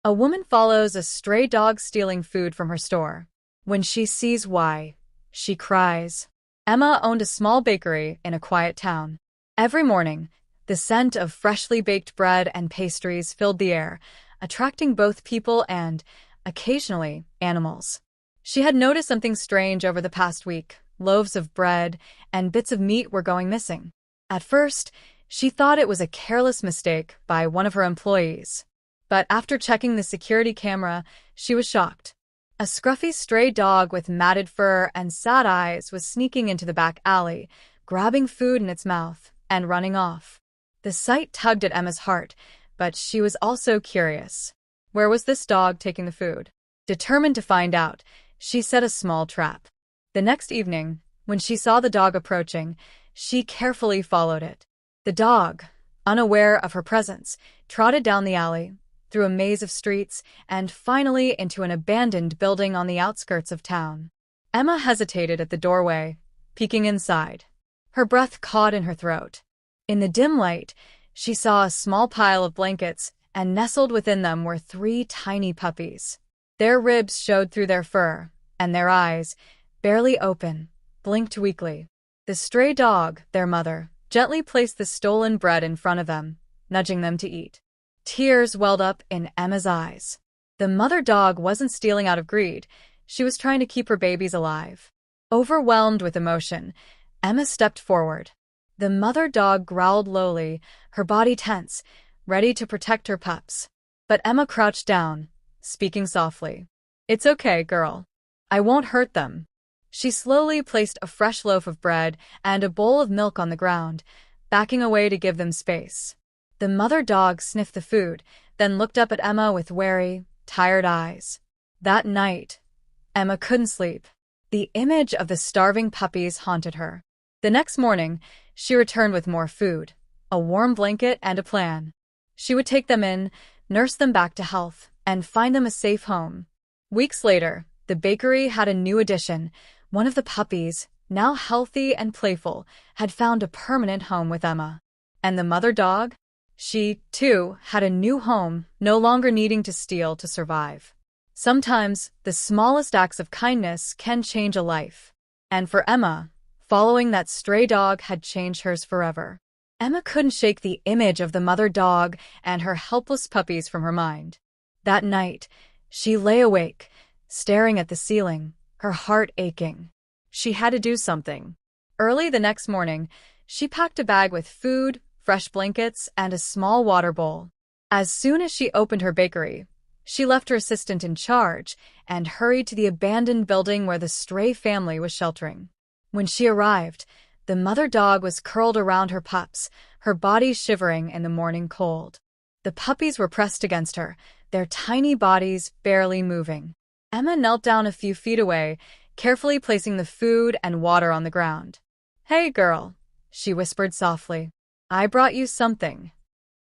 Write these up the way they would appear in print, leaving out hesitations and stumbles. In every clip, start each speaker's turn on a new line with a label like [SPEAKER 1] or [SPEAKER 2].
[SPEAKER 1] A woman follows a stray dog stealing food from her store. When she sees why, she cries. Emma owned a small bakery in a quiet town. Every morning, the scent of freshly baked bread and pastries filled the air, attracting both people and, occasionally, animals. She had noticed something strange over the past week. Loaves of bread and bits of meat were going missing. At first, she thought it was a careless mistake by one of her employees. But after checking the security camera, she was shocked. A scruffy stray dog with matted fur and sad eyes was sneaking into the back alley, grabbing food in its mouth and running off. The sight tugged at Emma's heart, but she was also curious. Where was this dog taking the food? Determined to find out, she set a small trap. The next evening, when she saw the dog approaching, she carefully followed it. The dog, unaware of her presence, trotted down the alley, through a maze of streets, and finally into an abandoned building on the outskirts of town. Emma hesitated at the doorway, peeking inside. Her breath caught in her throat. In the dim light, she saw a small pile of blankets, and nestled within them were 3 tiny puppies. Their ribs showed through their fur, and their eyes, barely open, blinked weakly. The stray dog, their mother, gently placed the stolen bread in front of them, nudging them to eat. Tears welled up in Emma's eyes. The mother dog wasn't stealing out of greed. She was trying to keep her babies alive. Overwhelmed with emotion, Emma stepped forward. The mother dog growled lowly, her body tense, ready to protect her pups. But Emma crouched down, speaking softly. "It's okay, girl. I won't hurt them." She slowly placed a fresh loaf of bread and a bowl of milk on the ground, backing away to give them space. The mother dog sniffed the food, then looked up at Emma with wary, tired eyes. That night, Emma couldn't sleep. The image of the starving puppies haunted her. The next morning, she returned with more food, a warm blanket, and a plan. She would take them in, nurse them back to health, and find them a safe home. Weeks later, the bakery had a new addition. One of the puppies, now healthy and playful, had found a permanent home with Emma. And the mother dog? She, too, had a new home, no longer needing to steal to survive. Sometimes, the smallest acts of kindness can change a life. And for Emma, following that stray dog had changed hers forever. Emma couldn't shake the image of the mother dog and her helpless puppies from her mind. That night, she lay awake, staring at the ceiling, her heart aching. She had to do something. Early the next morning, she packed a bag with food, fresh blankets, and a small water bowl. As soon as she opened her bakery, she left her assistant in charge and hurried to the abandoned building where the stray family was sheltering. When she arrived, the mother dog was curled around her pups, her body shivering in the morning cold. The puppies were pressed against her, their tiny bodies barely moving. Emma knelt down a few feet away, carefully placing the food and water on the ground. "Hey, girl," she whispered softly. "I brought you something."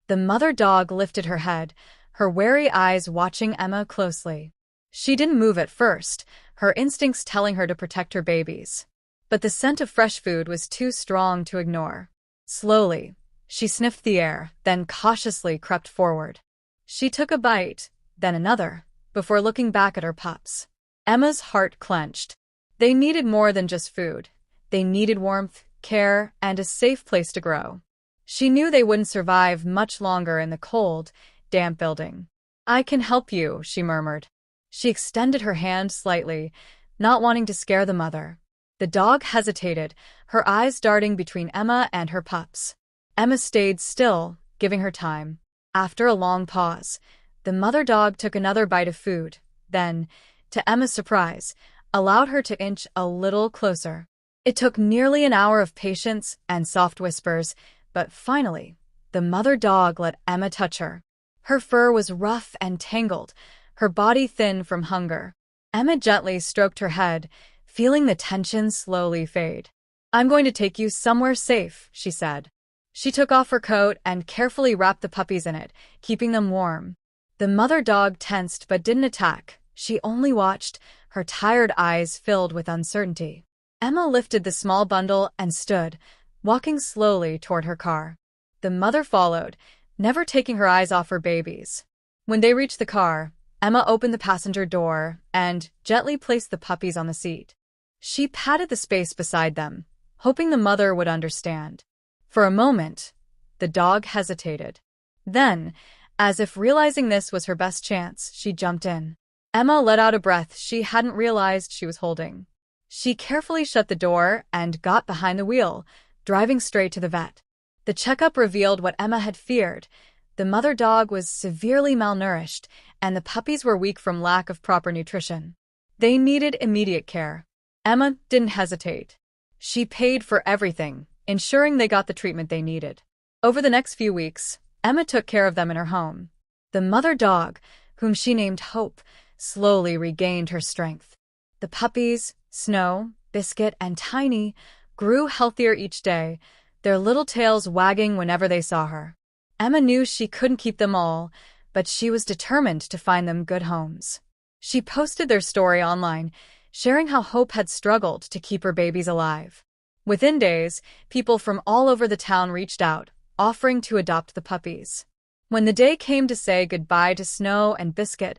[SPEAKER 1] The mother dog lifted her head, her wary eyes watching Emma closely. She didn't move at first, her instincts telling her to protect her babies. But the scent of fresh food was too strong to ignore. Slowly, she sniffed the air, then cautiously crept forward. She took a bite, then another, before looking back at her pups. Emma's heart clenched. They needed more than just food. They needed warmth, care, and a safe place to grow. She knew they wouldn't survive much longer in the cold, damp building. "I can help you," she murmured. She extended her hand slightly, not wanting to scare the mother. The dog hesitated, her eyes darting between Emma and her pups. Emma stayed still, giving her time. After a long pause, the mother dog took another bite of food, then, to Emma's surprise, allowed her to inch a little closer. It took nearly an hour of patience and soft whispers, but finally, the mother dog let Emma touch her. Her fur was rough and tangled, her body thin from hunger. Emma gently stroked her head, feeling the tension slowly fade. "I'm going to take you somewhere safe," she said. She took off her coat and carefully wrapped the puppies in it, keeping them warm. The mother dog tensed but didn't attack. She only watched, her tired eyes filled with uncertainty. Emma lifted the small bundle and stood, walking slowly toward her car. The mother followed, never taking her eyes off her babies. When they reached the car, Emma opened the passenger door and gently placed the puppies on the seat. She patted the space beside them, hoping the mother would understand. For a moment, the dog hesitated. Then, as if realizing this was her best chance, she jumped in. Emma let out a breath she hadn't realized she was holding. She carefully shut the door and got behind the wheel, driving straight to the vet. The checkup revealed what Emma had feared. The mother dog was severely malnourished, and the puppies were weak from lack of proper nutrition. They needed immediate care. Emma didn't hesitate. She paid for everything, ensuring they got the treatment they needed. Over the next few weeks, Emma took care of them in her home. The mother dog, whom she named Hope, slowly regained her strength. The puppies, Snow, Biscuit, and Tiny, grew healthier each day, their little tails wagging whenever they saw her. Emma knew she couldn't keep them all, but she was determined to find them good homes. She posted their story online, sharing how Hope had struggled to keep her babies alive. Within days, people from all over the town reached out, offering to adopt the puppies. When the day came to say goodbye to Snow and Biscuit,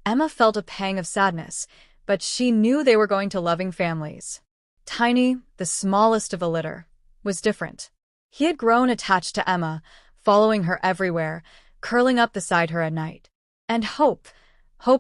[SPEAKER 1] Emma felt a pang of sadness, but she knew they were going to loving families. Tiny, the smallest of the litter, was different. He had grown attached to Emma, following her everywhere, curling up beside her at night. And Hope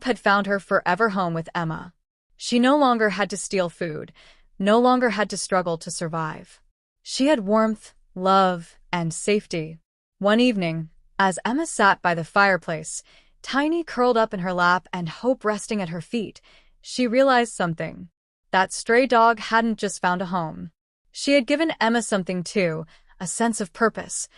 [SPEAKER 1] had found her forever home with Emma. She no longer had to steal food, no longer had to struggle to survive. She had warmth, love, and safety. One evening, as Emma sat by the fireplace, Tiny curled up in her lap and Hope resting at her feet, she realized something. That stray dog hadn't just found a home. She had given Emma something too, a sense of purpose,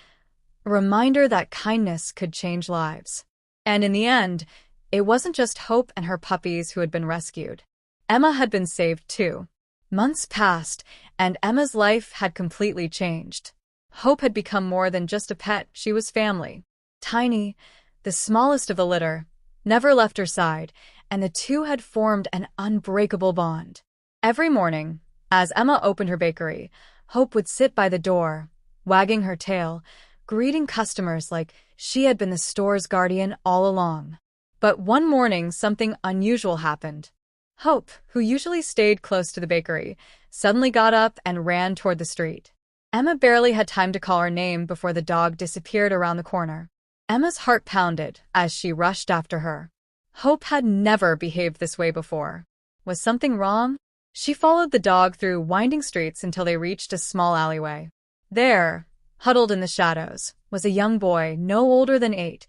[SPEAKER 1] a reminder that kindness could change lives. And in the end, it wasn't just Hope and her puppies who had been rescued. Emma had been saved too. Months passed, and Emma's life had completely changed. Hope had become more than just a pet, she was family. Tiny, the smallest of the litter, never left her side, and the two had formed an unbreakable bond. Every morning, as Emma opened her bakery, Hope would sit by the door, wagging her tail, greeting customers like she had been the store's guardian all along. But one morning, something unusual happened. Hope, who usually stayed close to the bakery, suddenly got up and ran toward the street. Emma barely had time to call her name before the dog disappeared around the corner. Emma's heart pounded as she rushed after her. Hope had never behaved this way before. Was something wrong? She followed the dog through winding streets until they reached a small alleyway. There, huddled in the shadows, was a young boy no older than 8,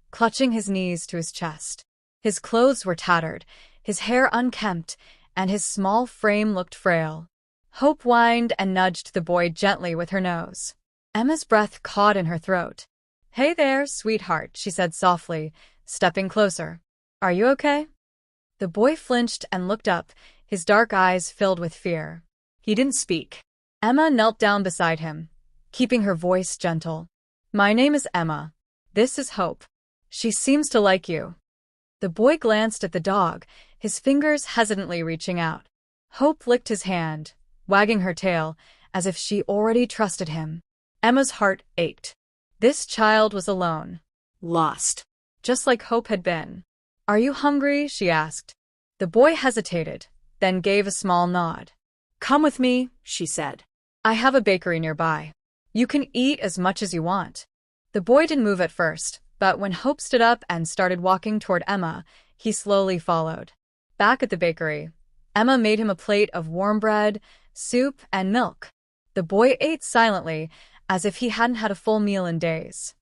[SPEAKER 1] clutching his knees to his chest. His clothes were tattered, his hair unkempt, and his small frame looked frail. Hope whined and nudged the boy gently with her nose. Emma's breath caught in her throat. "Hey there, sweetheart," she said softly, stepping closer. "Are you okay?" The boy flinched and looked up, his dark eyes filled with fear. He didn't speak. Emma knelt down beside him, keeping her voice gentle. "My name is Emma. This is Hope. She seems to like you." The boy glanced at the dog, his fingers hesitantly reaching out. Hope licked his hand, wagging her tail, as if she already trusted him. Emma's heart ached. This child was alone. Lost. Just like Hope had been. "Are you hungry?" she asked. The boy hesitated, then gave a small nod. "Come with me," she said. "I have a bakery nearby. You can eat as much as you want." The boy didn't move at first, but when Hope stood up and started walking toward Emma, he slowly followed. Back at the bakery, Emma made him a plate of warm bread, soup, and milk. The boy ate silently, as if he hadn't had a full meal in days.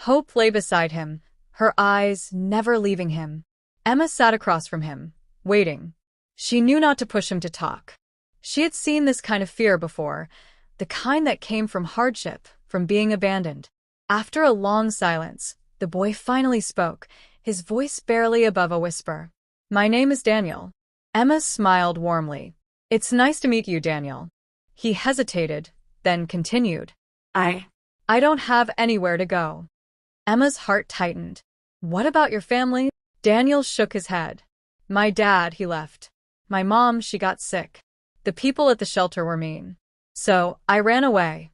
[SPEAKER 1] Hope lay beside him, her eyes never leaving him. Emma sat across from him, waiting. She knew not to push him to talk. She had seen this kind of fear before, the kind that came from hardship, from being abandoned. After a long silence, the boy finally spoke, his voice barely above a whisper. "My name is Daniel." Emma smiled warmly. "It's nice to meet you, Daniel." He hesitated, then continued. I don't have anywhere to go." Emma's heart tightened. "What about your family?" Daniel shook his head. "My dad, he left. My mom, she got sick. The people at the shelter were mean. So, I ran away."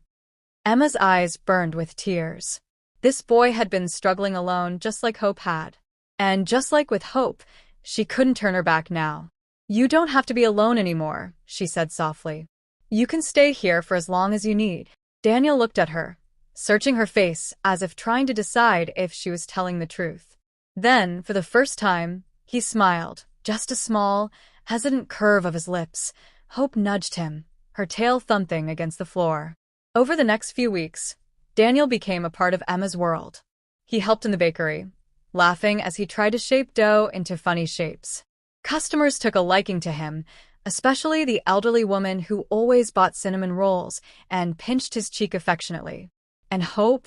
[SPEAKER 1] Emma's eyes burned with tears. This boy had been struggling alone just like Hope had. And just like with Hope, she couldn't turn her back now. "You don't have to be alone anymore," she said softly. "You can stay here for as long as you need." Daniel looked at her, searching her face as if trying to decide if she was telling the truth. Then, for the first time, he smiled, just a small, hesitant curve of his lips. Hope nudged him, her tail thumping against the floor. Over the next few weeks, Daniel became a part of Emma's world. He helped in the bakery, laughing as he tried to shape dough into funny shapes. Customers took a liking to him, especially the elderly woman who always bought cinnamon rolls and pinched his cheek affectionately. And Hope?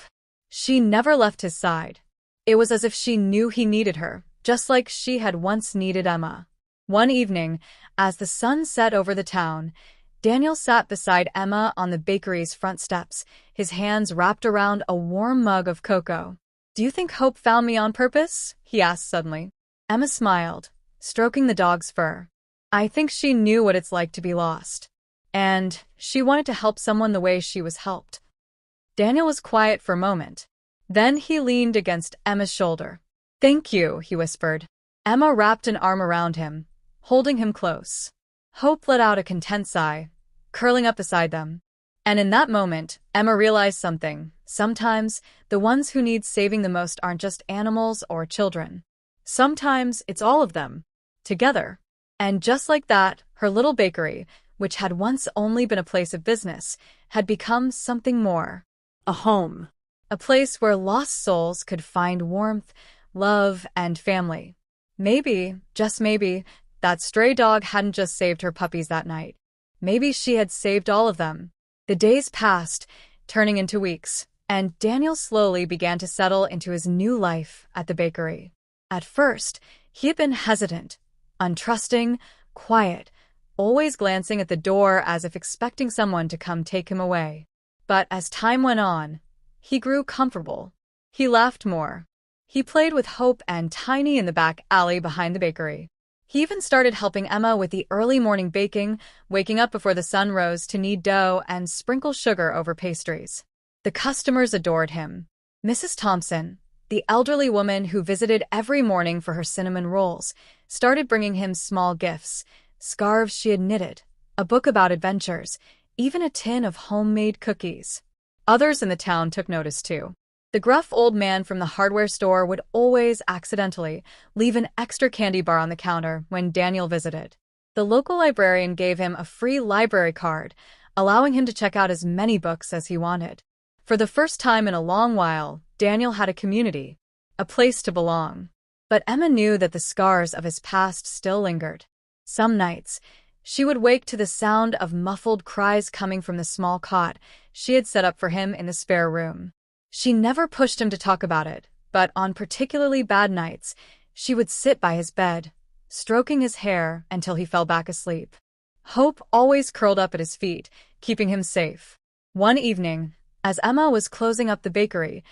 [SPEAKER 1] She never left his side. It was as if she knew he needed her, just like she had once needed Emma. One evening, as the sun set over the town, Daniel sat beside Emma on the bakery's front steps, his hands wrapped around a warm mug of cocoa. "Do you think Hope found me on purpose?" he asked suddenly. Emma smiled, stroking the dog's fur. "I think she knew what it's like to be lost. And she wanted to help someone the way she was helped." Daniel was quiet for a moment. Then he leaned against Emma's shoulder. "Thank you," he whispered. Emma wrapped an arm around him, holding him close. Hope let out a content sigh, curling up beside them. And in that moment, Emma realized something. Sometimes, the ones who need saving the most aren't just animals or children. Sometimes, it's all of them, together. And just like that, her little bakery, which had once only been a place of business, had become something more. A home. A place where lost souls could find warmth, love, and family. Maybe, just maybe, that stray dog hadn't just saved her puppies that night. Maybe she had saved all of them. The days passed, turning into weeks, and Daniel slowly began to settle into his new life at the bakery. At first, he had been hesitant, untrusting, quiet, always glancing at the door as if expecting someone to come take him away. But as time went on, he grew comfortable. He laughed more. He played with Hope and Tiny in the back alley behind the bakery. He even started helping Emma with the early morning baking, waking up before the sun rose to knead dough and sprinkle sugar over pastries. The customers adored him. Mrs. Thompson, the elderly woman who visited every morning for her cinnamon rolls, started bringing him small gifts, scarves she had knitted, a book about adventures, even a tin of homemade cookies. Others in the town took notice too. The gruff old man from the hardware store would always accidentally leave an extra candy bar on the counter when Daniel visited. The local librarian gave him a free library card, allowing him to check out as many books as he wanted. For the first time in a long while, Daniel had a community, a place to belong. But Emma knew that the scars of his past still lingered. Some nights, she would wake to the sound of muffled cries coming from the small cot she had set up for him in the spare room. She never pushed him to talk about it, but on particularly bad nights, she would sit by his bed, stroking his hair until he fell back asleep. Hope always curled up at his feet, keeping him safe. One evening, as Emma was closing up the bakery,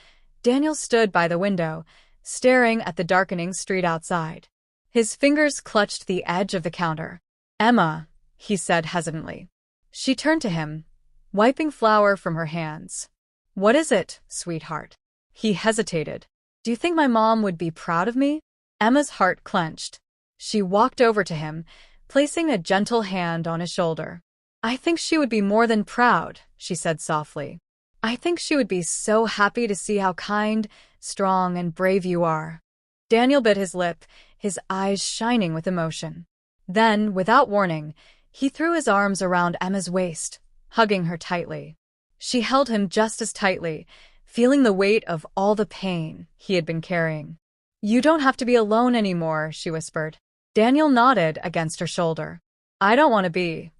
[SPEAKER 1] Daniel stood by the window, staring at the darkening street outside. His fingers clutched the edge of the counter. "Emma," he said hesitantly. She turned to him, wiping flour from her hands. "What is it, sweetheart?" He hesitated. "Do you think my mom would be proud of me?" Emma's heart clenched. She walked over to him, placing a gentle hand on his shoulder. "I think she would be more than proud," she said softly. "I think she would be so happy to see how kind, strong, and brave you are." Daniel bit his lip, his eyes shining with emotion. Then, without warning, he threw his arms around Emma's waist, hugging her tightly. She held him just as tightly, feeling the weight of all the pain he had been carrying. "You don't have to be alone anymore," she whispered. Daniel nodded against her shoulder. "I don't want to be."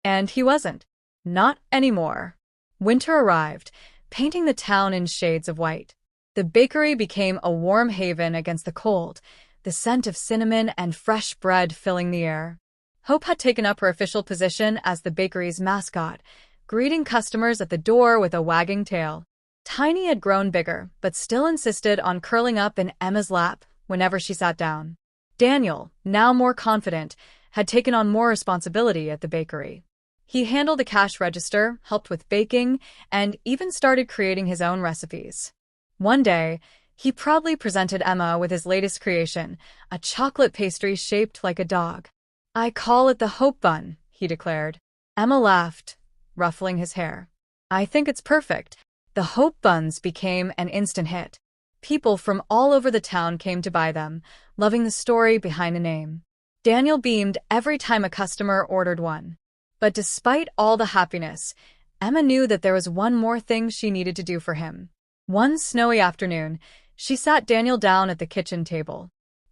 [SPEAKER 1] And he wasn't. Not anymore. Winter arrived, painting the town in shades of white. The bakery became a warm haven against the cold, the scent of cinnamon and fresh bread filling the air. Hope had taken up her official position as the bakery's mascot, greeting customers at the door with a wagging tail. Tiny had grown bigger, but still insisted on curling up in Emma's lap whenever she sat down. Daniel, now more confident, had taken on more responsibility at the bakery. He handled the cash register, helped with baking, and even started creating his own recipes. One day, He proudly presented Emma with his latest creation, a chocolate pastry shaped like a dog. "I call it the Hope Bun," he declared. Emma laughed, ruffling his hair. "I think it's perfect." The Hope Buns became an instant hit. People from all over the town came to buy them, loving the story behind the name. Daniel beamed every time a customer ordered one. But despite all the happiness, Emma knew that there was one more thing she needed to do for him. One snowy afternoon, she sat Daniel down at the kitchen table.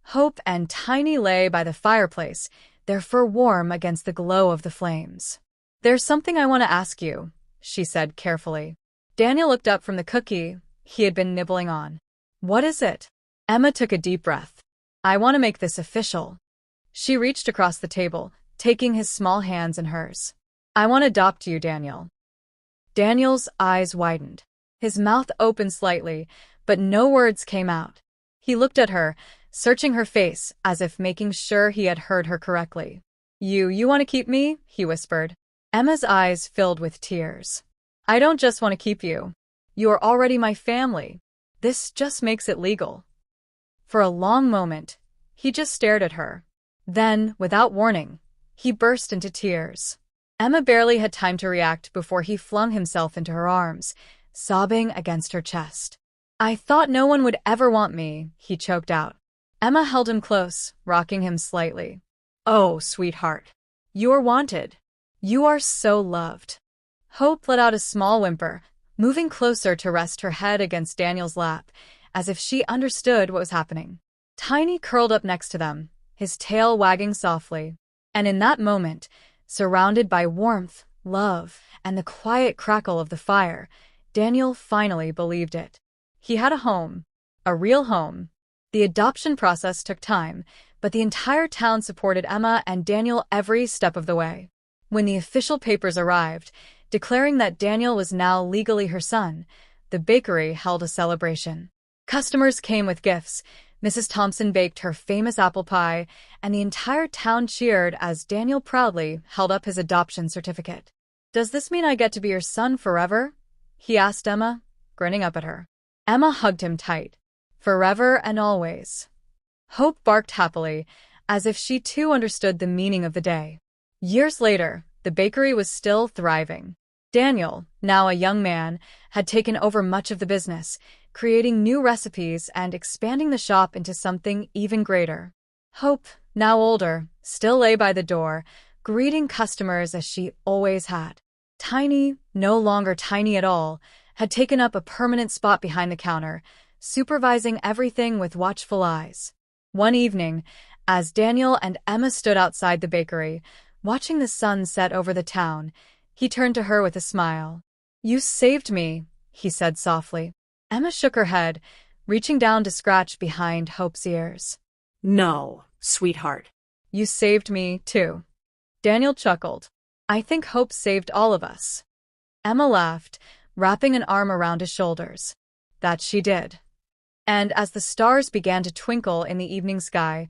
[SPEAKER 1] Hope and Tiny lay by the fireplace, their fur warm against the glow of the flames. "There's something I want to ask you," she said carefully. Daniel looked up from the cookie he had been nibbling on. "What is it?" Emma took a deep breath. "I want to make this official." She reached across the table, taking his small hands in hers. "I want to adopt you, Daniel." Daniel's eyes widened. His mouth opened slightly, but no words came out. He looked at her, searching her face as if making sure he had heard her correctly. You want to keep me?" he whispered. Emma's eyes filled with tears. "I don't just want to keep you. You are already my family. This just makes it legal." For a long moment, he just stared at her. Then, without warning, he burst into tears. Emma barely had time to react before he flung himself into her arms, sobbing against her chest. "I thought no one would ever want me," he choked out. Emma held him close, rocking him slightly. "Oh, sweetheart. You are wanted. You are so loved." Hope let out a small whimper, moving closer to rest her head against Daniel's lap, as if she understood what was happening. Tiny curled up next to them, his tail wagging softly. And in that moment, surrounded by warmth, love, and the quiet crackle of the fire, Daniel finally believed it. He had a home. A real home. The adoption process took time, but the entire town supported Emma and Daniel every step of the way. When the official papers arrived, declaring that Daniel was now legally her son, the bakery held a celebration. Customers came with gifts. Mrs. Thompson baked her famous apple pie, and the entire town cheered as Daniel proudly held up his adoption certificate. "Does this mean I get to be your son forever?" he asked Emma, grinning up at her. Emma hugged him tight. "Forever and always." Hope barked happily, as if she too understood the meaning of the day. Years later, the bakery was still thriving. Daniel, now a young man, had taken over much of the business, creating new recipes and expanding the shop into something even greater. Hope, now older, still lay by the door, greeting customers as she always had. Tiny, no longer tiny at all, had taken up a permanent spot behind the counter, supervising everything with watchful eyes. One evening, as Daniel and Emma stood outside the bakery, watching the sun set over the town, he turned to her with a smile. "You saved me," he said softly. Emma shook her head, reaching down to scratch behind Hope's ears.
[SPEAKER 2] "No, sweetheart."
[SPEAKER 1] "You saved me, too." Daniel chuckled. "I think Hope saved all of us." Emma laughed, wrapping an arm around his shoulders. "That she did." And as the stars began to twinkle in the evening sky,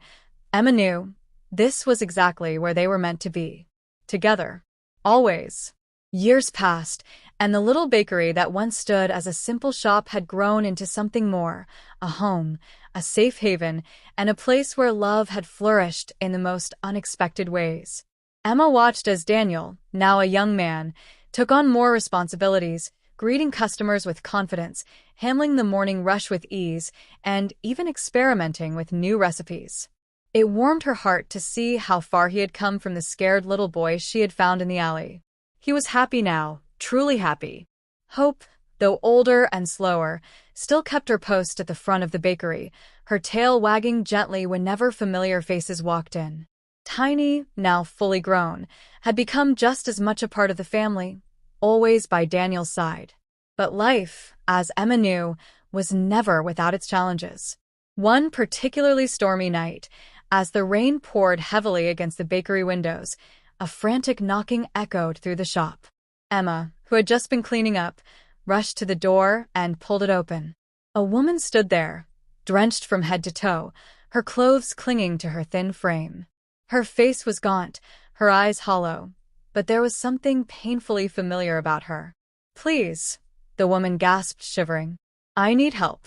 [SPEAKER 1] Emma knew this was exactly where they were meant to be. Together. Always. Years passed, and the little bakery that once stood as a simple shop had grown into something more, a home, a safe haven, and a place where love had flourished in the most unexpected ways. Emma watched as Daniel, now a young man, took on more responsibilities, greeting customers with confidence, handling the morning rush with ease, and even experimenting with new recipes. It warmed her heart to see how far he had come from the scared little boy she had found in the alley. He was happy now, truly happy. Hope, though older and slower, still kept her post at the front of the bakery, her tail wagging gently whenever familiar faces walked in. Tiny, now fully grown, had become just as much a part of the family, always by Daniel's side. But life, as Emma knew, was never without its challenges. One particularly stormy night, as the rain poured heavily against the bakery windows, a frantic knocking echoed through the shop. Emma, who had just been cleaning up, rushed to the door and pulled it open. A woman stood there, drenched from head to toe, her clothes clinging to her thin frame. Her face was gaunt, her eyes hollow, but there was something painfully familiar about her. "Please," the woman gasped, shivering. "I need help."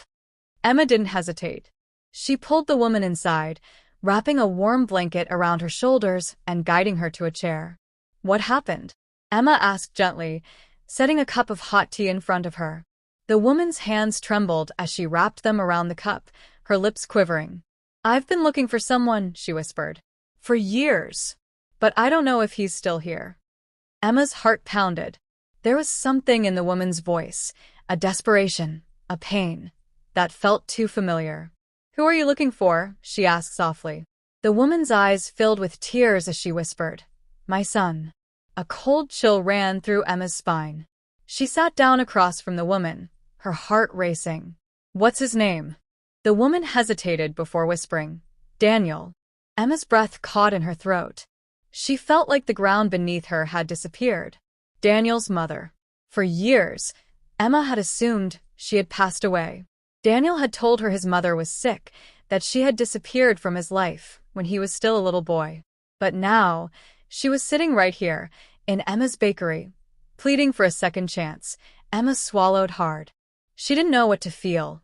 [SPEAKER 1] Emma didn't hesitate. She pulled the woman inside, wrapping a warm blanket around her shoulders and guiding her to a chair. What happened? Emma asked gently, setting a cup of hot tea in front of her. The woman's hands trembled as she wrapped them around the cup, her lips quivering. I've been looking for someone, she whispered. For years. But I don't know if he's still here. Emma's heart pounded. There was something in the woman's voice, a desperation, a pain, that felt too familiar. Who are you looking for? She asked softly. The woman's eyes filled with tears as she whispered, My son. A cold chill ran through Emma's spine. She sat down across from the woman, her heart racing. What's his name? The woman hesitated before whispering, Daniel. Emma's breath caught in her throat. She felt like the ground beneath her had disappeared. Daniel's mother. For years, Emma had assumed she had passed away. Daniel had told her his mother was sick, that she had disappeared from his life when he was still a little boy. But now, she was sitting right here, in Emma's bakery, pleading for a second chance. Emma swallowed hard. She didn't know what to feel.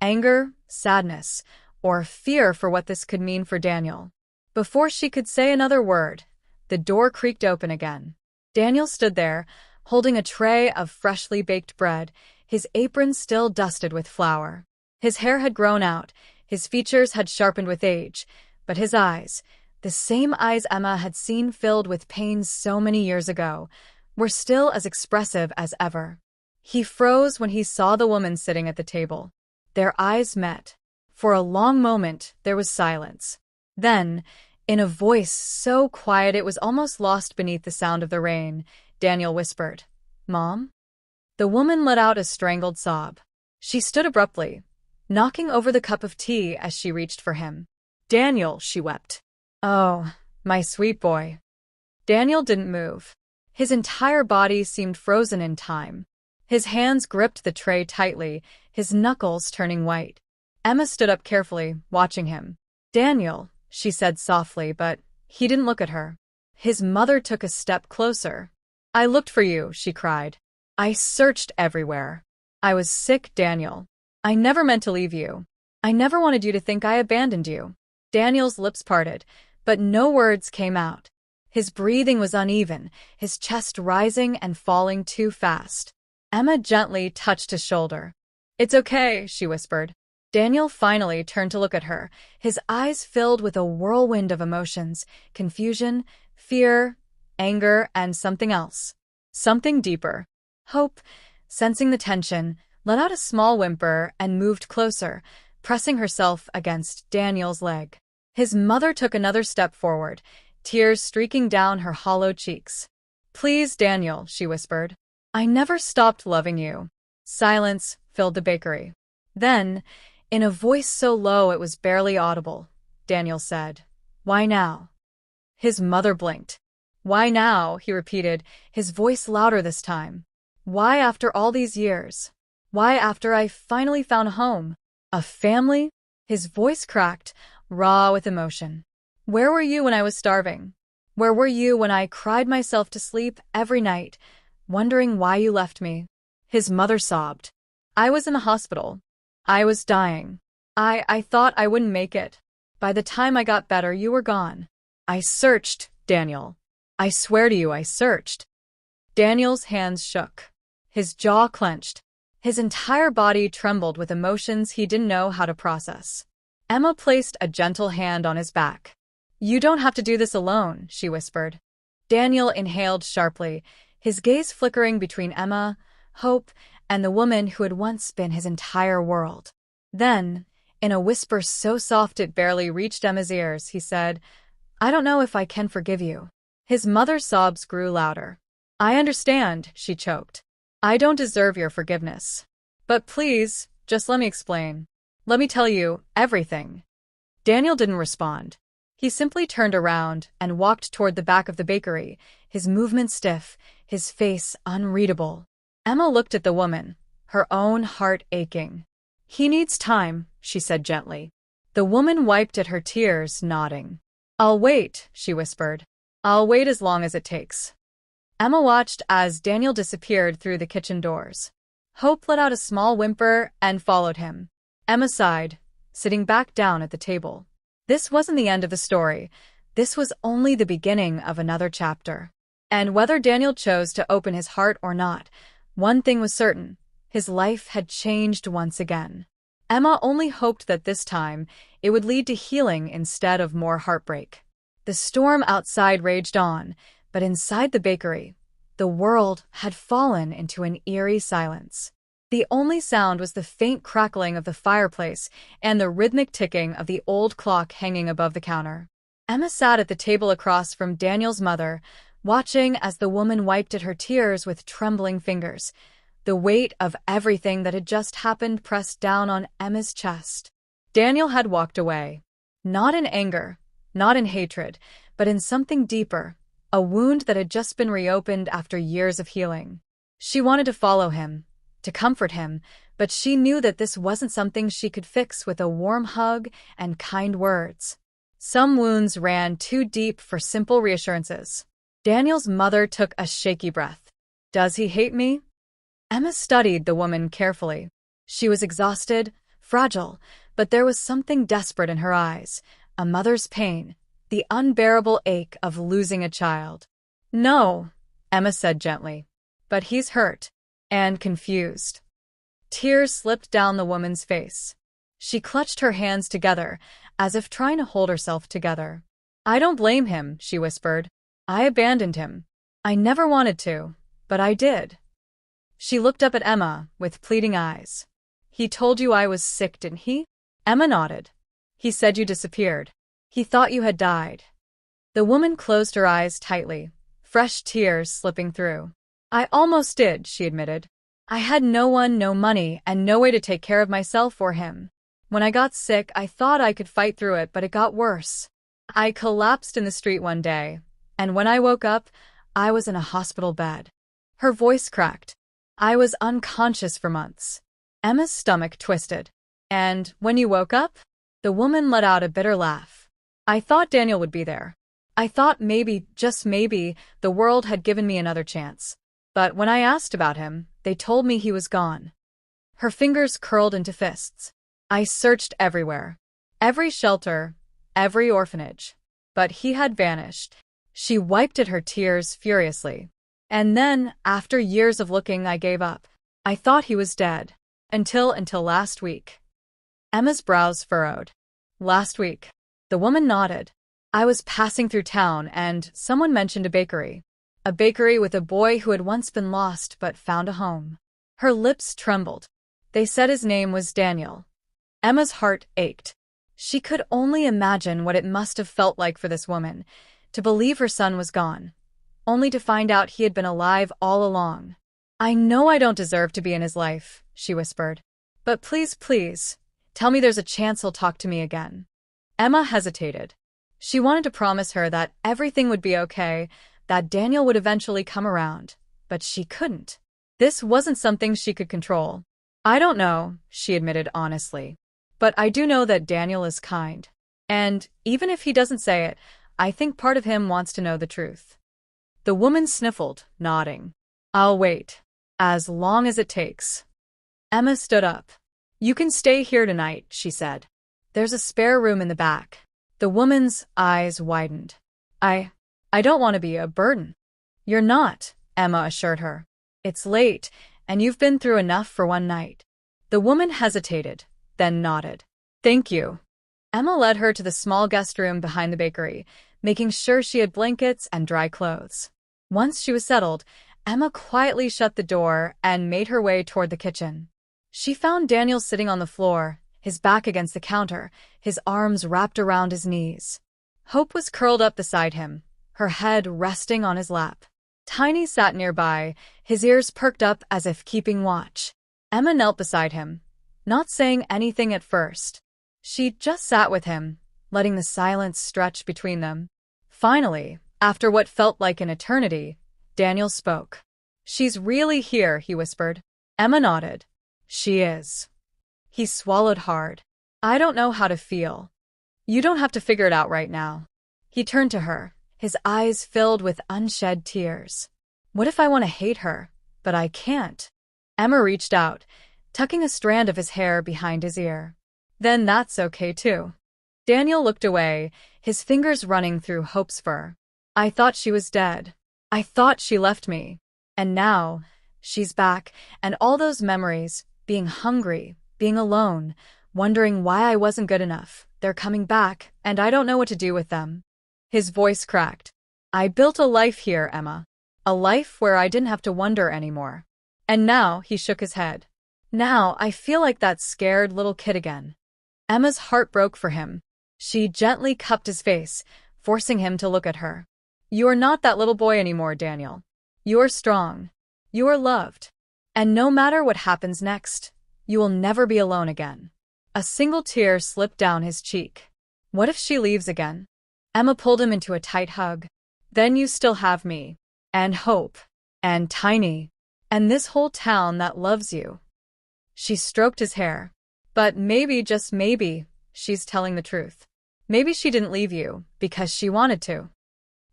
[SPEAKER 1] Anger, sadness, or fear for what this could mean for Daniel. Before she could say another word, the door creaked open again. Daniel stood there, holding a tray of freshly baked bread, his apron still dusted with flour. His hair had grown out, his features had sharpened with age, but his eyes, the same eyes Emma had seen filled with pain so many years ago, were still as expressive as ever. He froze when he saw the woman sitting at the table. Their eyes met. For a long moment, there was silence. Then, in a voice so quiet it was almost lost beneath the sound of the rain, Daniel whispered, Mom? The woman let out a strangled sob. She stood abruptly, knocking over the cup of tea as she reached for him. Daniel, she wept. Oh, my sweet boy. Daniel didn't move. His entire body seemed frozen in time. His hands gripped the tray tightly, his knuckles turning white. Emma stood up carefully, watching him. Daniel, she said softly, but he didn't look at her. His mother took a step closer. I looked for you, she cried. I searched everywhere. I was sick, Daniel. I never meant to leave you. I never wanted you to think I abandoned you. Daniel's lips parted, but no words came out. His breathing was uneven, his chest rising and falling too fast. Emma gently touched his shoulder. It's okay, she whispered. Daniel finally turned to look at her, his eyes filled with a whirlwind of emotions, confusion, fear, anger, and something else. Something deeper. Hope, sensing the tension, let out a small whimper and moved closer, pressing herself against Daniel's leg. His mother took another step forward, tears streaking down her hollow cheeks. Please, Daniel, she whispered. I never stopped loving you. Silence filled the bakery. Then, in a voice so low it was barely audible, Daniel said, Why now? His mother blinked. Why now? He repeated, his voice louder this time. Why after all these years? Why after I finally found a home? A family? His voice cracked, raw with emotion. Where were you when I was starving? Where were you when I cried myself to sleep every night, wondering why you left me? His mother sobbed. I was in the hospital. I was dying. I thought I wouldn't make it. By the time I got better, you were gone. I searched, Daniel. I swear to you, I searched. Daniel's hands shook. His jaw clenched. His entire body trembled with emotions he didn't know how to process. Emma placed a gentle hand on his back. You don't have to do this alone, she whispered. Daniel inhaled sharply, his gaze flickering between Emma, Hope, and the woman who had once been his entire world. Then, in a whisper so soft it barely reached Emma's ears, he said, I don't know if I can forgive you. His mother's sobs grew louder. I understand, she choked. I don't deserve your forgiveness. But please, just let me explain. Let me tell you everything. Daniel didn't respond. He simply turned around and walked toward the back of the bakery, his movement stiff, his face unreadable. Emma looked at the woman, her own heart aching. He needs time, she said gently. The woman wiped at her tears, nodding. I'll wait, she whispered. I'll wait as long as it takes. Emma watched as Daniel disappeared through the kitchen doors. Hope let out a small whimper and followed him. Emma sighed, sitting back down at the table. This wasn't the end of the story. This was only the beginning of another chapter. And whether Daniel chose to open his heart or not, one thing was certain: his life had changed once again. Emma only hoped that this time it would lead to healing instead of more heartbreak. The storm outside raged on, but inside the bakery, the world had fallen into an eerie silence. The only sound was the faint crackling of the fireplace and the rhythmic ticking of the old clock hanging above the counter. Emma sat at the table across from Daniel's mother, watching as the woman wiped at her tears with trembling fingers. The weight of everything that had just happened pressed down on Emma's chest. Daniel had walked away. Not in anger, not in hatred, but in something deeper, a wound that had just been reopened after years of healing. She wanted to follow him, to comfort him, but she knew that this wasn't something she could fix with a warm hug and kind words. Some wounds ran too deep for simple reassurances. Daniel's mother took a shaky breath. "Does he hate me?" Emma studied the woman carefully. She was exhausted, fragile, but there was something desperate in her eyes, a mother's pain, the unbearable ache of losing a child. "No," Emma said gently, "but he's hurt and confused." Tears slipped down the woman's face. She clutched her hands together, as if trying to hold herself together. "I don't blame him," she whispered. "I abandoned him. I never wanted to, but I did." She looked up at Emma with pleading eyes. "He told you I was sick, didn't he?" Emma nodded. "He said you disappeared. He thought you had died." The woman closed her eyes tightly, fresh tears slipping through. "I almost did," she admitted. "I had no one, no money, and no way to take care of myself or him. When I got sick, I thought I could fight through it, but it got worse. I collapsed in the street one day, and when I woke up, I was in a hospital bed." Her voice cracked. "I was unconscious for months." Emma's stomach twisted. "And when you woke up?" The woman let out a bitter laugh. "I thought Daniel would be there. I thought maybe, just maybe, the world had given me another chance. But when I asked about him, they told me he was gone." Her fingers curled into fists. "I searched everywhere. Every shelter, every orphanage. But he had vanished." She wiped at her tears furiously. "And then, after years of looking, I gave up. I thought he was dead. Until last week." Emma's brows furrowed. "Last week?" The woman nodded. "I was passing through town, and someone mentioned a bakery. A bakery with a boy who had once been lost but found a home." Her lips trembled. "They said his name was Daniel." Emma's heart ached. She could only imagine what it must have felt like for this woman, to believe her son was gone, only to find out he had been alive all along. "I know I don't deserve to be in his life," she whispered. "But please, please, tell me there's a chance he'll talk to me again." Emma hesitated. She wanted to promise her that everything would be okay, that Daniel would eventually come around, but she couldn't. This wasn't something she could control. "I don't know," she admitted honestly. "But I do know that Daniel is kind. And even if he doesn't say it, I think part of him wants to know the truth." The woman sniffled, nodding. "I'll wait. As long as it takes." Emma stood up. "You can stay here tonight," she said. "There's a spare room in the back." The woman's eyes widened. I don't want to be a burden." "You're not," Emma assured her. "It's late, and you've been through enough for one night." The woman hesitated, then nodded. "Thank you." Emma led her to the small guest room behind the bakery, making sure she had blankets and dry clothes. Once she was settled, Emma quietly shut the door and made her way toward the kitchen. She found Daniel sitting on the floor, his back against the counter, his arms wrapped around his knees. Hope was curled up beside him, her head resting on his lap. Tiny sat nearby, his ears perked up as if keeping watch. Emma knelt beside him, not saying anything at first. She just sat with him, letting the silence stretch between them. Finally, after what felt like an eternity, Daniel spoke. "She's really here," he whispered. Emma nodded. "She is." He swallowed hard. "I don't know how to feel. You don't have to figure it out right now." He turned to her, his eyes filled with unshed tears. "What if I want to hate her, but I can't?" Emma reached out, tucking a strand of his hair behind his ear. Then that's okay too. Daniel looked away, his fingers running through Hope's fur. I thought she was dead. I thought she left me. And now, she's back, and all those memories, being hungry, being alone, wondering why I wasn't good enough, they're coming back, and I don't know what to do with them. His voice cracked. I built a life here, Emma. A life where I didn't have to wonder anymore. And now, he shook his head. Now, I feel like that scared little kid again. Emma's heart broke for him. She gently cupped his face, forcing him to look at her. You are not that little boy anymore, Daniel. You are strong. You are loved. And no matter what happens next, you will never be alone again. A single tear slipped down his cheek. What if she leaves again? Emma pulled him into a tight hug. Then you still have me. And Hope. And Tiny. And this whole town that loves you. She stroked his hair. But maybe, just maybe, she's telling the truth. Maybe she didn't leave you because she wanted to.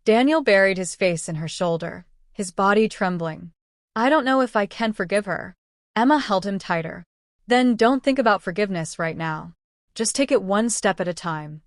[SPEAKER 1] Daniel buried his face in her shoulder, his body trembling. I don't know if I can forgive her. Emma held him tighter. Then don't think about forgiveness right now. Just take it one step at a time.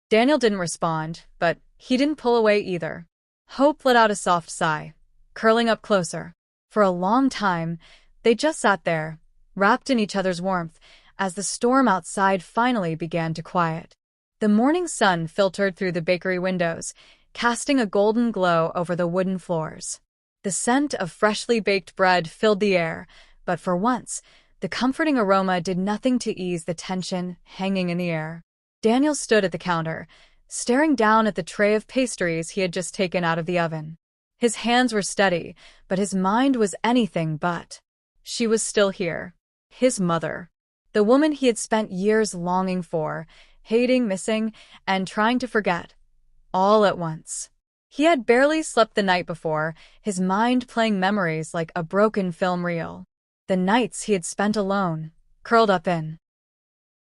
[SPEAKER 1] Daniel didn't respond, but he didn't pull away either. Hope let out a soft sigh, curling up closer. For a long time, they just sat there, wrapped in each other's warmth, as the storm outside finally began to quiet. The morning sun filtered through the bakery windows, casting a golden glow over the wooden floors. The scent of freshly baked bread filled the air, but for once, the comforting aroma did nothing to ease the tension hanging in the air. Daniel stood at the counter, staring down at the tray of pastries he had just taken out of the oven. His hands were steady, but his mind was anything but. She was still here. His mother. The woman he had spent years longing for, hating, missing, and trying to forget. All at once. He had barely slept the night before, his mind playing memories like a broken film reel. The nights he had spent alone, curled up in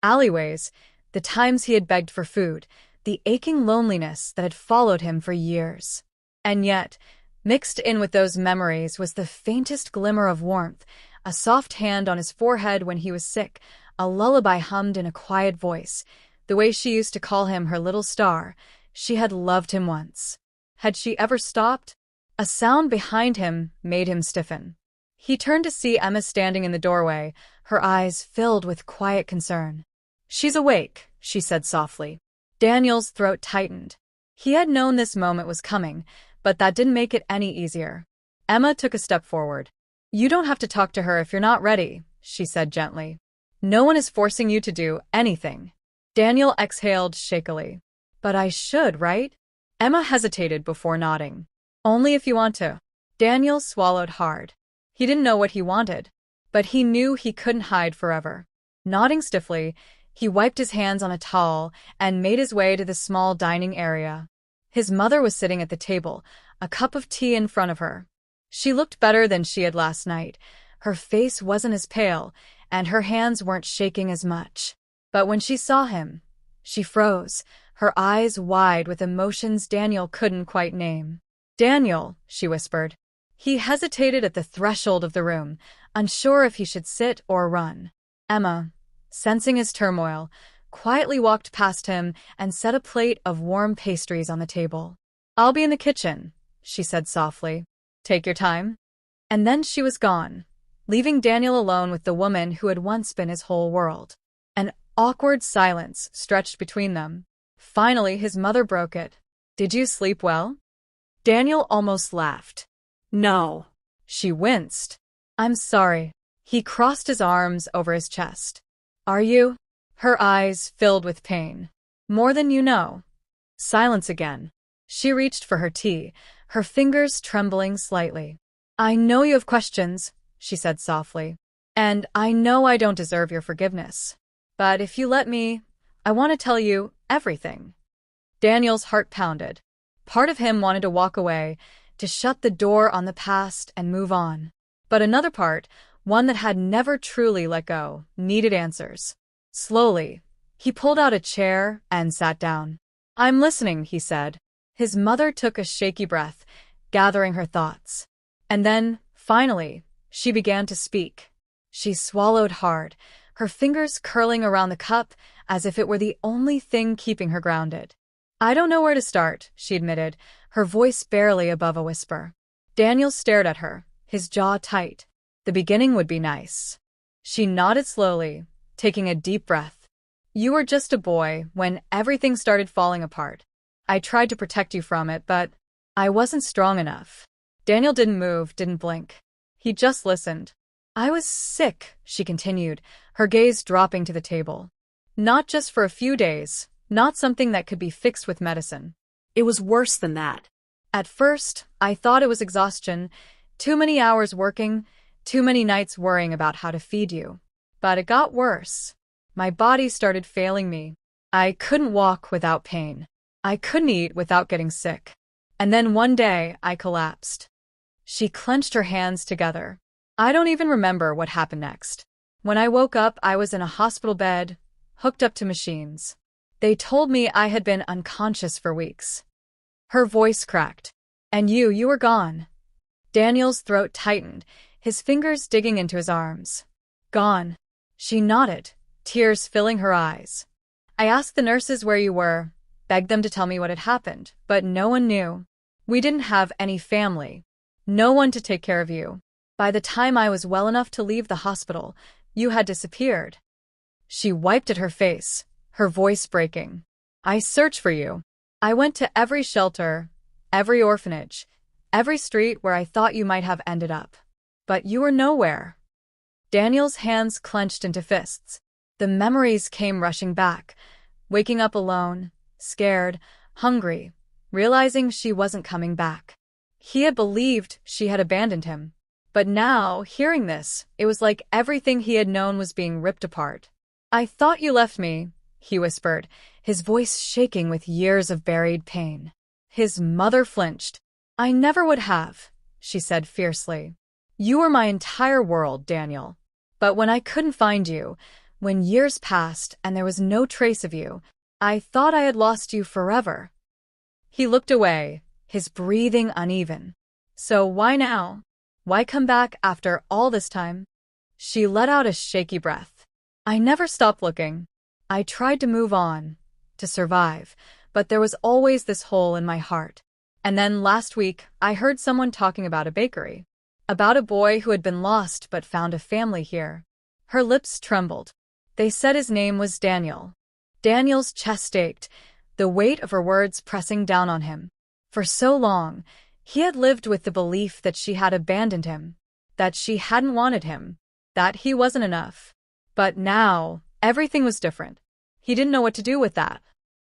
[SPEAKER 1] alleyways, the times he had begged for food, the aching loneliness that had followed him for years. And yet, mixed in with those memories was the faintest glimmer of warmth, a soft hand on his forehead when he was sick, a lullaby hummed in a quiet voice, the way she used to call him her little star. She had loved him once. Had she ever stopped? A sound behind him made him stiffen. He turned to see Emma standing in the doorway, her eyes filled with quiet concern. She's awake, she said softly. Daniel's throat tightened. He had known this moment was coming, but that didn't make it any easier. Emma took a step forward. You don't have to talk to her if you're not ready, she said gently. No one is forcing you to do anything. Daniel exhaled shakily. But I should, right? Emma hesitated before nodding. Only if you want to. Daniel swallowed hard. He didn't know what he wanted, but he knew he couldn't hide forever. Nodding stiffly, he wiped his hands on a towel and made his way to the small dining area. His mother was sitting at the table, a cup of tea in front of her. She looked better than she had last night. Her face wasn't as pale, and her hands weren't shaking as much. But when she saw him, she froze, her eyes wide with emotions Daniel couldn't quite name. Daniel, she whispered. He hesitated at the threshold of the room, unsure if he should sit or run. Emma, sensing his turmoil, quietly walked past him and set a plate of warm pastries on the table. I'll be in the kitchen, she said softly. Take your time. And then she was gone, leaving Daniel alone with the woman who had once been his whole world. An awkward silence stretched between them. Finally, his mother broke it. Did you sleep well? Daniel almost laughed.
[SPEAKER 2] No.
[SPEAKER 1] She winced. I'm sorry. He crossed his arms over his chest. Are you? Her eyes filled with pain. More than you know. Silence again. She reached for her tea, her fingers trembling slightly. I know you have questions, she said softly. And I know I don't deserve your forgiveness. But if you let me, I want to tell you everything. Daniel's heart pounded. Part of him wanted to walk away, to shut the door on the past and move on. But another part, one that had never truly let go, needed answers. Slowly, he pulled out a chair and sat down. I'm listening, he said. His mother took a shaky breath, gathering her thoughts. And then, finally, she began to speak. She swallowed hard, her fingers curling around the cup as if it were the only thing keeping her grounded. I don't know where to start, she admitted, her voice barely above a whisper. Daniel stared at her, his jaw tight. The beginning would be nice. She nodded slowly, taking a deep breath. You were just a boy when everything started falling apart. I tried to protect you from it, but I wasn't strong enough. Daniel didn't move, didn't blink. He just listened. I was sick, she continued, her gaze dropping to the table. Not just for a few days, not something that could be fixed with medicine.
[SPEAKER 2] It was worse than that.
[SPEAKER 1] At first, I thought it was exhaustion, too many hours working, too many nights worrying about how to feed you. But it got worse. My body started failing me. I couldn't walk without pain. I couldn't eat without getting sick. And then one day, I collapsed. She clenched her hands together. I don't even remember what happened next. When I woke up, I was in a hospital bed, hooked up to machines. They told me I had been unconscious for weeks. Her voice cracked. And you were gone. Daniel's throat tightened, his fingers digging into his arms. Gone. She nodded, tears filling her eyes. I asked the nurses where you were, begged them to tell me what had happened, but no one knew. We didn't have any family. No one to take care of you. By the time I was well enough to leave the hospital, you had disappeared. She wiped at her face, her voice breaking. I searched for you. I went to every shelter, every orphanage, every street where I thought you might have ended up. But you were nowhere. Daniel's hands clenched into fists. The memories came rushing back, waking up alone, scared, hungry, realizing she wasn't coming back. He had believed she had abandoned him. But now, hearing this, it was like everything he had known was being ripped apart. I thought you left me, he whispered, his voice shaking with years of buried pain. His mother flinched. I never would have, she said fiercely. You were my entire world, Daniel. But when I couldn't find you, when years passed and there was no trace of you, I thought I had lost you forever. He looked away, his breathing uneven. So why now? Why come back after all this time? She let out a shaky breath. I never stopped looking. I tried to move on, to survive, but there was always this hole in my heart. And then last week, I heard someone talking about a bakery. About a boy who had been lost but found a family here. Her lips trembled. They said his name was Daniel. Daniel's chest ached, the weight of her words pressing down on him. For so long, he had lived with the belief that she had abandoned him, that she hadn't wanted him, that he wasn't enough. But now, everything was different. He didn't know what to do with that.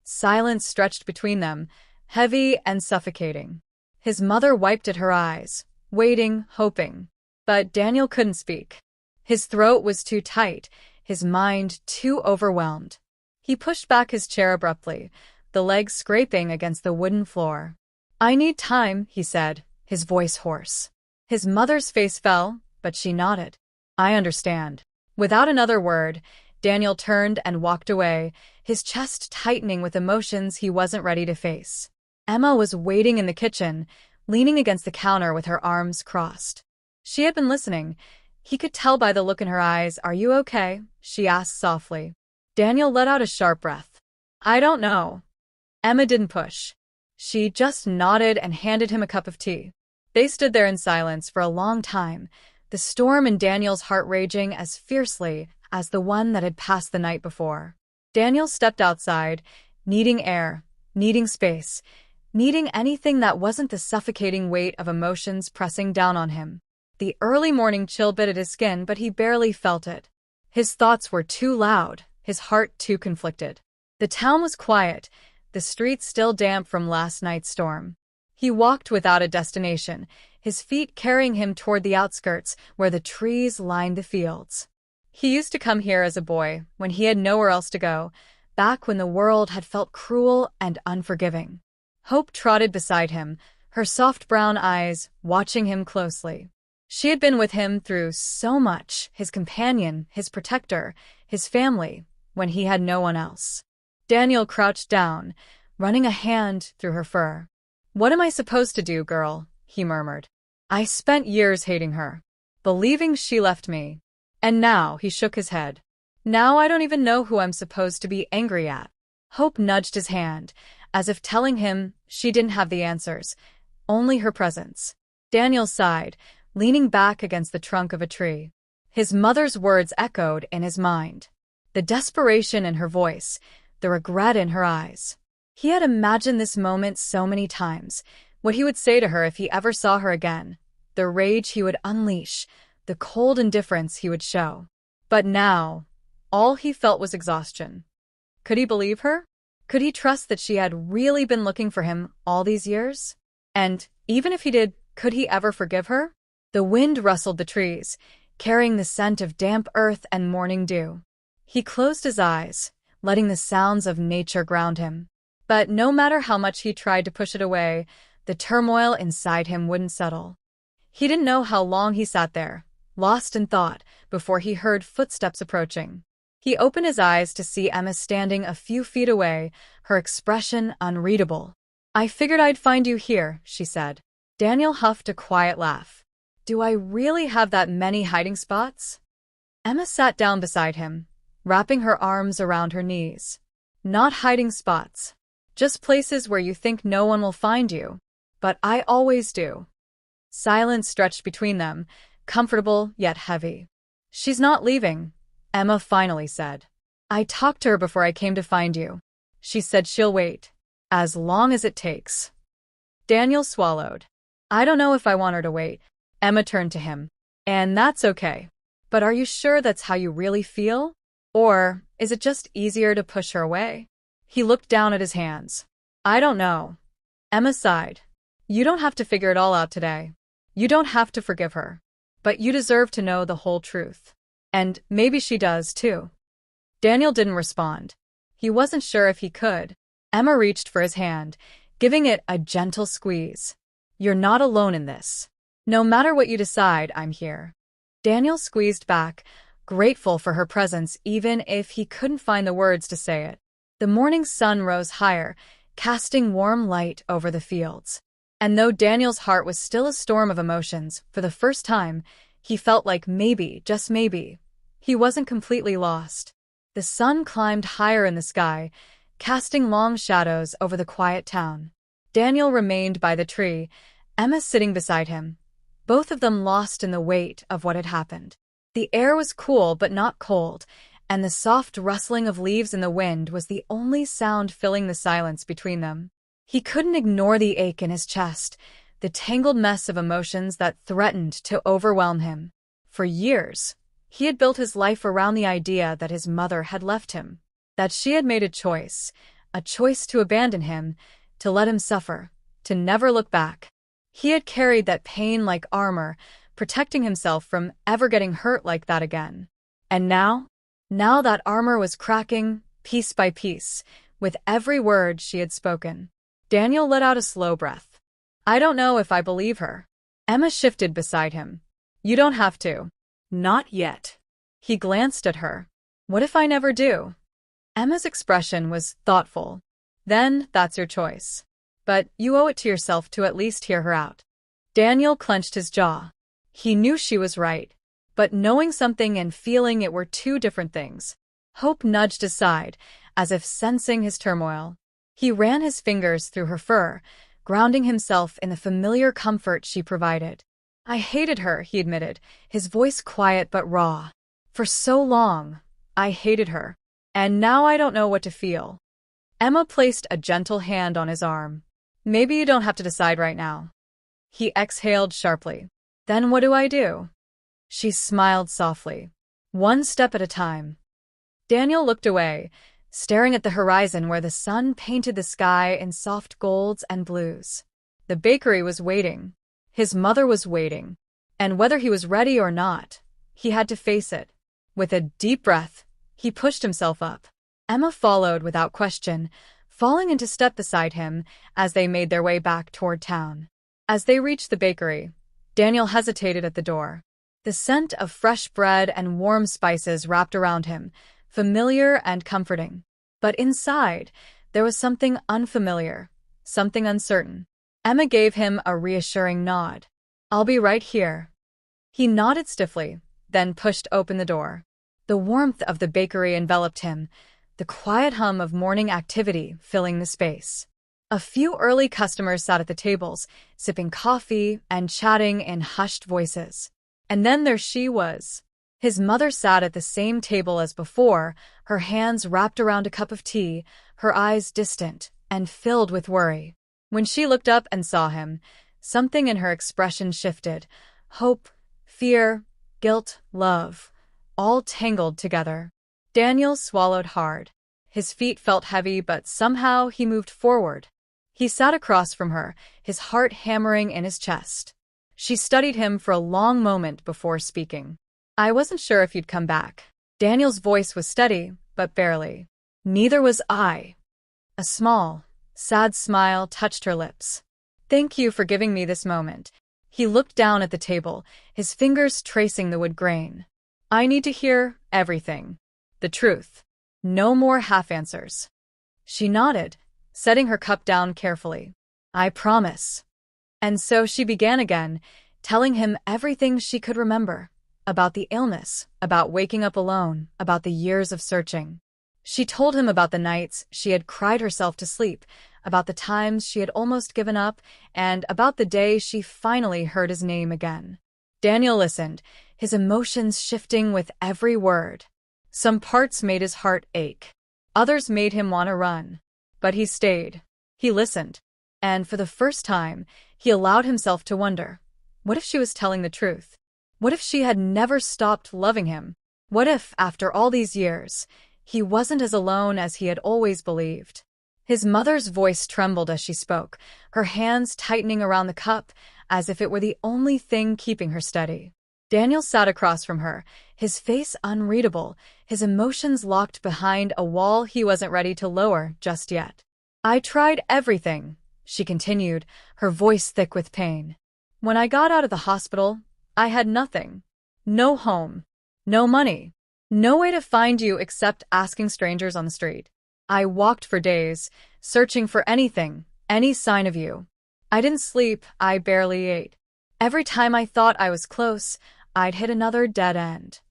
[SPEAKER 1] Silence stretched between them, heavy and suffocating. His mother wiped at her eyes, waiting, hoping. But Daniel couldn't speak. His throat was too tight, his mind too overwhelmed. He pushed back his chair abruptly, the legs scraping against the wooden floor. I need time, he said, his voice hoarse. His mother's face fell, but she nodded. I understand. Without another word, Daniel turned and walked away, his chest tightening with emotions he wasn't ready to face. Emma was waiting in the kitchen, leaning against the counter with her arms crossed. She had been listening. He could tell by the look in her eyes. Are you okay? She asked softly. Daniel let out a sharp breath. I don't know. Emma didn't push. She just nodded and handed him a cup of tea. They stood there in silence for a long time, the storm in Daniel's heart raging as fiercely as the one that had passed the night before. Daniel stepped outside, needing air, needing space, needing anything that wasn't the suffocating weight of emotions pressing down on him. The early morning chill bit at his skin, but he barely felt it. His thoughts were too loud, his heart too conflicted. The town was quiet, the streets still damp from last night's storm. He walked without a destination, his feet carrying him toward the outskirts where the trees lined the fields. He used to come here as a boy, when he had nowhere else to go, back when the world had felt cruel and unforgiving. Hope trotted beside him, her soft brown eyes watching him closely. She had been with him through so much, his companion, his protector, his family, when he had no one else. Daniel crouched down, running a hand through her fur. What am I supposed to do, girl? He murmured. I spent years hating her, believing she left me. And now he shook his head. Now I don't even know who I'm supposed to be angry at. Hope nudged his hand, as if telling him she didn't have the answers, only her presence. Daniel sighed, leaning back against the trunk of a tree. His mother's words echoed in his mind. The desperation in her voice, the regret in her eyes. He had imagined this moment so many times, what he would say to her if he ever saw her again, the rage he would unleash, the cold indifference he would show. But now, all he felt was exhaustion. Could he believe her? Could he trust that she had really been looking for him all these years? And, even if he did, could he ever forgive her? The wind rustled the trees, carrying the scent of damp earth and morning dew. He closed his eyes, letting the sounds of nature ground him. But no matter how much he tried to push it away, the turmoil inside him wouldn't settle. He didn't know how long he sat there, lost in thought, before he heard footsteps approaching. He opened his eyes to see Emma standing a few feet away, her expression unreadable. "I figured I'd find you here," she said. Daniel huffed a quiet laugh. "Do I really have that many hiding spots?" Emma sat down beside him, wrapping her arms around her knees. "Not hiding spots. Just places where you think no one will find you. But I always do." Silence stretched between them, comfortable yet heavy. "She's not leaving," Emma finally said. "I talked to her before I came to find you. She said she'll wait. As long as it takes." Daniel swallowed. "I don't know if I want her to wait." Emma turned to him. "And that's okay. But are you sure that's how you really feel? Or is it just easier to push her away?" He looked down at his hands. "I don't know." Emma sighed. "You don't have to figure it all out today. You don't have to forgive her. But you deserve to know the whole truth. And maybe she does, too." Daniel didn't respond. He wasn't sure if he could. Emma reached for his hand, giving it a gentle squeeze. "You're not alone in this. No matter what you decide, I'm here." Daniel squeezed back, grateful for her presence even if he couldn't find the words to say it. The morning sun rose higher, casting warm light over the fields. And though Daniel's heart was still a storm of emotions, for the first time, he felt like maybe, just maybe, he wasn't completely lost. The sun climbed higher in the sky, casting long shadows over the quiet town. Daniel remained by the tree, Emma sitting beside him, both of them lost in the weight of what had happened. The air was cool but not cold, and the soft rustling of leaves in the wind was the only sound filling the silence between them. He couldn't ignore the ache in his chest, the tangled mess of emotions that threatened to overwhelm him. For years, he had built his life around the idea that his mother had left him, that she had made a choice to abandon him, to let him suffer, to never look back. He had carried that pain like armor, protecting himself from ever getting hurt like that again. And now that armor was cracking, piece by piece, with every word she had spoken. Daniel let out a slow breath. "I don't know if I believe her." Emma shifted beside him. "You don't have to." "Not yet." He glanced at her. "What if I never do?" Emma's expression was thoughtful. "Then that's your choice. But you owe it to yourself to at least hear her out." Daniel clenched his jaw. He knew she was right, but knowing something and feeling it were two different things. Hope nudged aside, as if sensing his turmoil. He ran his fingers through her fur, grounding himself in the familiar comfort she provided. "I hated her," he admitted, his voice quiet but raw. "For so long, I hated her. And now I don't know what to feel." Emma placed a gentle hand on his arm. "Maybe you don't have to decide right now." He exhaled sharply. "Then what do I do?" She smiled softly. "One step at a time." Daniel looked away, staring at the horizon where the sun painted the sky in soft golds and blues. The bakery was waiting. His mother was waiting. And whether he was ready or not, he had to face it. With a deep breath, he pushed himself up. Emma followed without question, falling into step beside him as they made their way back toward town. As they reached the bakery, Daniel hesitated at the door. The scent of fresh bread and warm spices wrapped around him, familiar and comforting. But inside, there was something unfamiliar, something uncertain. Emma gave him a reassuring nod. "I'll be right here." He nodded stiffly, then pushed open the door. The warmth of the bakery enveloped him, the quiet hum of morning activity filling the space. A few early customers sat at the tables, sipping coffee and chatting in hushed voices. And then there she was. His mother sat at the same table as before, her hands wrapped around a cup of tea, her eyes distant and filled with worry. When she looked up and saw him, something in her expression shifted. Hope, fear, guilt, love, all tangled together. Daniel swallowed hard. His feet felt heavy, but somehow he moved forward. He sat across from her, his heart hammering in his chest. She studied him for a long moment before speaking. I wasn't sure if you'd come back. Daniel's voice was steady, but barely. Neither was I. A small, sad smile touched her lips. Thank you for giving me this moment. He looked down at the table, his fingers tracing the wood grain. I need to hear everything. The truth. No more half-answers. She nodded, setting her cup down carefully. I promise. And so she began again, telling him everything she could remember. About the illness, about waking up alone, about the years of searching. She told him about the nights she had cried herself to sleep, about the times she had almost given up, and about the day she finally heard his name again. Daniel listened, his emotions shifting with every word. Some parts made his heart ache. Others made him want to run. But he stayed. He listened. And for the first time, he allowed himself to wonder, what if she was telling the truth? What if she had never stopped loving him? What if, after all these years, he wasn't as alone as he had always believed? His mother's voice trembled as she spoke, her hands tightening around the cup as if it were the only thing keeping her steady. Daniel sat across from her, his face unreadable, his emotions locked behind a wall he wasn't ready to lower just yet. I tried everything, she continued, her voice thick with pain. When I got out of the hospital, I had nothing. No home. No money. No way to find you except asking strangers on the street. I walked for days, searching for anything, any sign of you. I didn't sleep, I barely ate. Every time I thought I was close, I'd hit another dead end.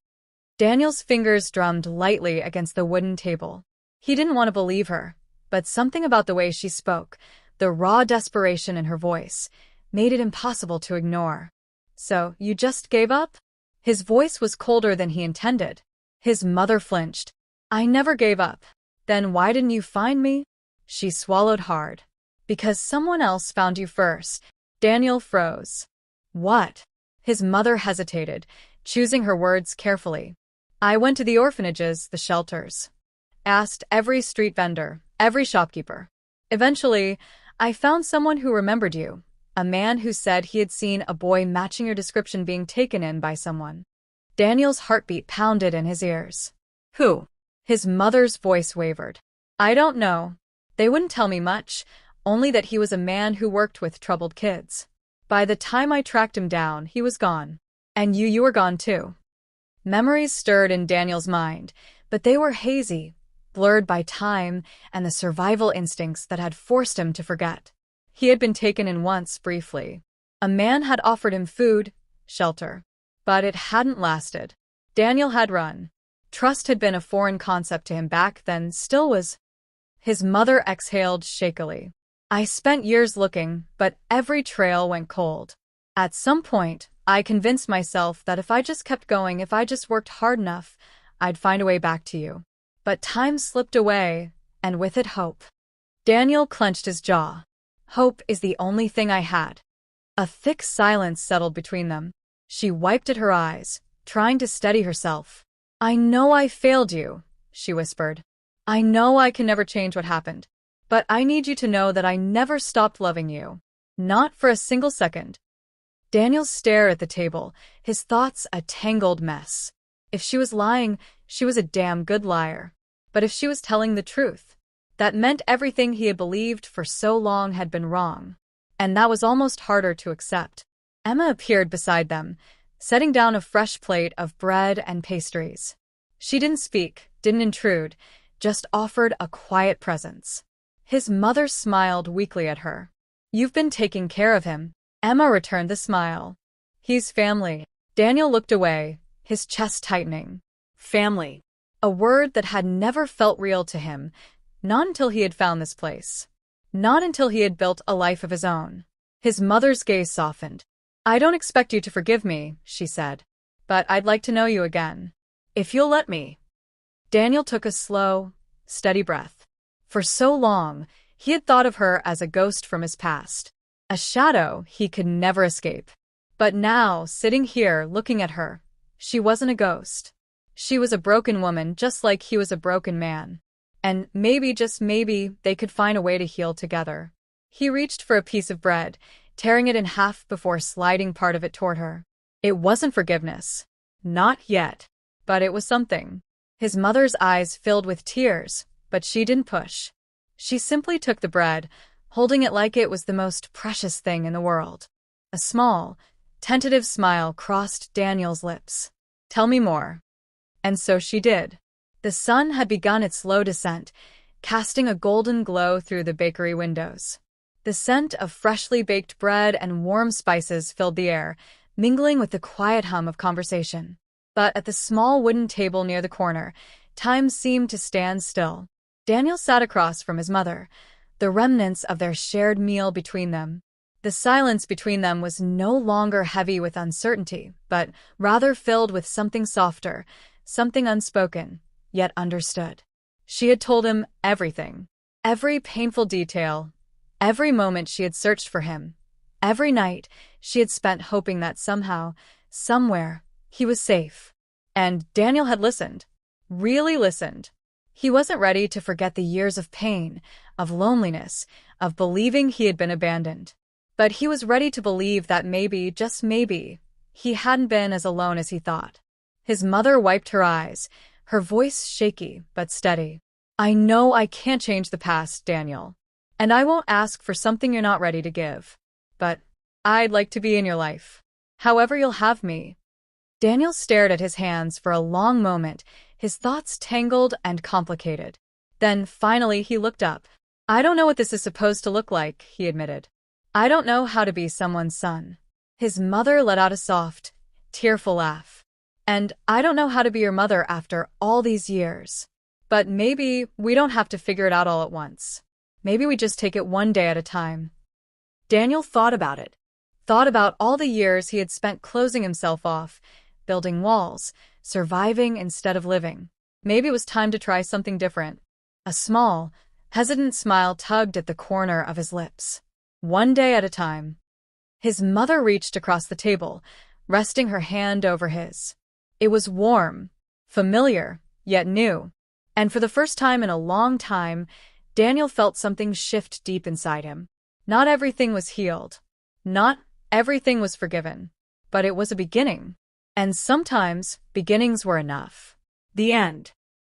[SPEAKER 1] Daniel's fingers drummed lightly against the wooden table. He didn't want to believe her, but something about the way she spoke, the raw desperation in her voice, made it impossible to ignore. So, you just gave up? His voice was colder than he intended. His mother flinched. I never gave up. Then why didn't you find me? She swallowed hard. Because someone else found you first. Daniel froze. What? His mother hesitated, choosing her words carefully. I went to the orphanages, the shelters. Asked every street vendor, every shopkeeper. Eventually, I found someone who remembered you. A man who said he had seen a boy matching your description being taken in by someone. Daniel's heartbeat pounded in his ears. Who? His mother's voice wavered. I don't know. They wouldn't tell me much, only that he was a man who worked with troubled kids. By the time I tracked him down, he was gone. And you were gone too. Memories stirred in Daniel's mind, but they were hazy, blurred by time and the survival instincts that had forced him to forget. He had been taken in once, briefly. A man had offered him food, shelter. But it hadn't lasted. Daniel had run. Trust had been a foreign concept to him back then, still was. His mother exhaled shakily. I spent years looking, but every trail went cold. At some point, I convinced myself that if I just kept going, if I just worked hard enough, I'd find a way back to you. But time slipped away, and with it hope. Daniel clenched his jaw. Hope is the only thing I had. A thick silence settled between them. She wiped at her eyes, trying to steady herself. I know I failed you, she whispered. I know I can never change what happened. But I need you to know that I never stopped loving you. Not for a single second. Daniel stared at the table, his thoughts a tangled mess. If she was lying, she was a damn good liar. But if she was telling the truth, that meant everything he had believed for so long had been wrong. And that was almost harder to accept. Emma appeared beside them, setting down a fresh plate of bread and pastries. She didn't speak, didn't intrude, just offered a quiet presence. His mother smiled weakly at her. You've been taking care of him. Emma returned the smile. He's family. Daniel looked away, his chest tightening.
[SPEAKER 2] Family.
[SPEAKER 1] A word that had never felt real to him, not until he had found this place. Not until he had built a life of his own. His mother's gaze softened. "I don't expect you to forgive me," she said, "but I'd like to know you again. If you'll let me." Daniel took a slow, steady breath. For so long, he had thought of her as a ghost from his past, a shadow he could never escape. But now, sitting here looking at her, she wasn't a ghost. She was a broken woman just like he was a broken man. And maybe, just maybe, they could find a way to heal together. He reached for a piece of bread, tearing it in half before sliding part of it toward her. It wasn't forgiveness. Not yet. But it was something. His mother's eyes filled with tears, but she didn't push. She simply took the bread, holding it like it was the most precious thing in the world. A small, tentative smile crossed Daniel's lips. "Tell me more." And so she did. The sun had begun its slow descent, casting a golden glow through the bakery windows. The scent of freshly baked bread and warm spices filled the air, mingling with the quiet hum of conversation. But at the small wooden table near the corner, time seemed to stand still. Daniel sat across from his mother, the remnants of their shared meal between them. The silence between them was no longer heavy with uncertainty, but rather filled with something softer, something unspoken, yet understood. She had told him everything. Every painful detail, every moment she had searched for him, every night she had spent hoping that somehow, somewhere, he was safe. And Daniel had listened. Really listened. He wasn't ready to forget the years of pain, of loneliness, of believing he had been abandoned. But he was ready to believe that maybe, just maybe, he hadn't been as alone as he thought. His mother wiped her eyes, her voice shaky but steady. "I know I can't change the past, Daniel. And I won't ask for something you're not ready to give. But I'd like to be in your life. However you'll have me." Daniel stared at his hands for a long moment, his thoughts tangled and complicated. Then, finally, he looked up. "I don't know what this is supposed to look like," he admitted. "I don't know how to be someone's son." His mother let out a soft, tearful laugh. "And I don't know how to be your mother after all these years. But maybe we don't have to figure it out all at once. Maybe we just take it one day at a time." Daniel thought about it. Thought about all the years he had spent closing himself off, building walls, surviving instead of living. Maybe it was time to try something different. A small, hesitant smile tugged at the corner of his lips. One day at a time. His mother reached across the table, resting her hand over his. It was warm, familiar, yet new. And for the first time in a long time, Daniel felt something shift deep inside him. Not everything was healed. Not everything was forgiven. But it was a beginning. And sometimes, beginnings were enough. The end.